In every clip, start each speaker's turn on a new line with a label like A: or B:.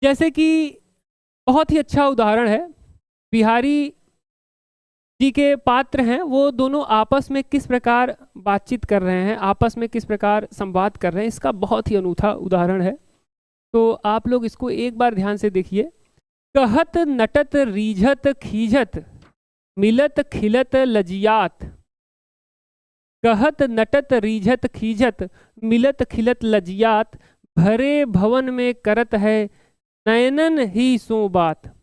A: जैसे कि बहुत ही अच्छा उदाहरण है, बिहारी जी के पात्र हैं, वो दोनों आपस में किस प्रकार बातचीत कर रहे हैं, आपस में किस प्रकार संवाद कर रहे हैं, इसका बहुत ही अनूठा उदाहरण है। तो आप लोग इसको एक बार ध्यान से देखिए। कहत नटत रीझत खीझत मिलत खिलत लजियात। कहत नटत रीझत खीझत मिलत खिलत लजियात, भरे भवन में करत है नयनन ही सो बात।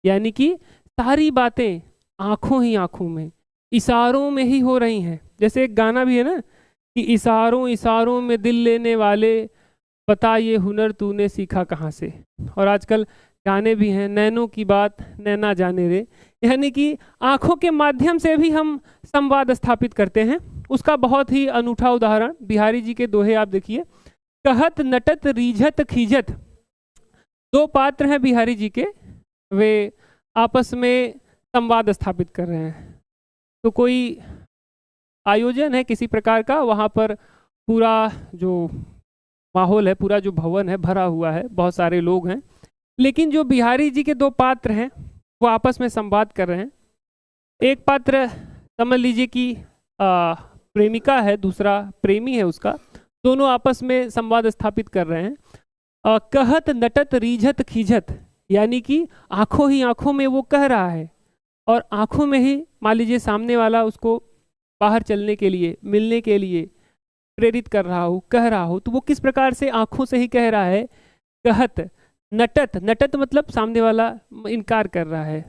A: यानी कि सारी बातें आंखों ही आंखों में, इशारों में ही हो रही हैं। जैसे एक गाना भी है ना कि इशारों इशारों में दिल लेने वाले, बता ये हुनर तूने सीखा कहाँ से। और आजकल गाने भी हैं, नैनों की बात नैना जाने रे। यानी कि आंखों के माध्यम से भी हम संवाद स्थापित करते हैं। उसका बहुत ही अनूठा उदाहरण बिहारी जी के दोहे आप देखिए। कहत नटत रीझत खीझत, दो पात्र हैं बिहारी जी के, वे आपस में संवाद स्थापित कर रहे हैं। तो कोई आयोजन है किसी प्रकार का, वहाँ पर पूरा जो माहौल है, पूरा जो भवन है भरा हुआ है, बहुत सारे लोग हैं, लेकिन जो बिहारी जी के दो पात्र हैं वो आपस में संवाद कर रहे हैं। एक पात्र समझ लीजिए कि प्रेमिका है, दूसरा प्रेमी है उसका, दोनों आपस में संवाद स्थापित कर रहे हैं। कहत नटत रीझत खीझत, यानी कि आंखों ही आंखों में वो कह रहा है, और आंखों में ही मान लीजिए सामने वाला उसको बाहर चलने के लिए, मिलने के लिए प्रेरित कर रहा हो, कह रहा हो, तो वो किस प्रकार से आंखों से ही कह रहा है। कहत नटत, नटत मतलब सामने वाला इनकार कर रहा है,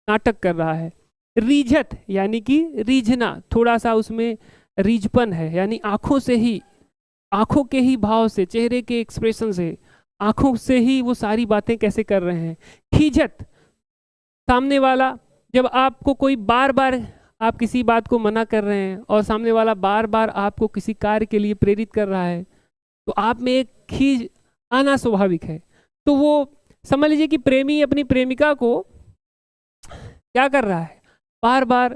A: नाटक कर रहा है। रीझत यानी कि रीझना, थोड़ा सा उसमें रीझपन है, यानी आंखों से ही, आंखों के ही भाव से, चेहरे के एक्सप्रेशन से, आंखों से ही वो सारी बातें कैसे कर रहे हैं। खीझत, सामने वाला, जब आपको कोई बार बार, आप किसी बात को मना कर रहे हैं और सामने वाला बार बार आपको किसी कार्य के लिए प्रेरित कर रहा है, तो आप में एक खींच आना स्वाभाविक है। तो वो समझ लीजिए कि प्रेमी अपनी प्रेमिका को क्या कर रहा है, बार बार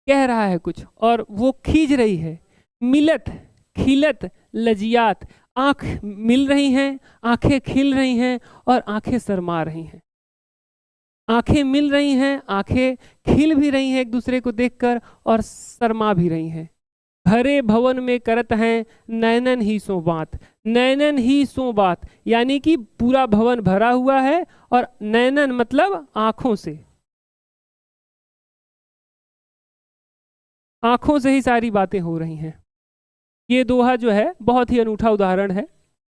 A: कह रहा है कुछ, और वो खींच रही है। मिलत खिलत लजियात, आंख मिल रही हैं, आंखें खिल रही हैं और आंखें शर्मा रही हैं। आंखें मिल रही हैं, आंखें खिल भी रही हैं एक दूसरे को देखकर, और शर्मा भी रही हैं। भरे भवन में करत हैं नैनन ही सो बात। नैनन ही सो बात यानी कि पूरा भवन भरा हुआ है, और नैनन मतलब आंखों से, आंखों से ही सारी बातें हो रही हैं। ये दोहा जो है बहुत ही अनूठा उदाहरण है।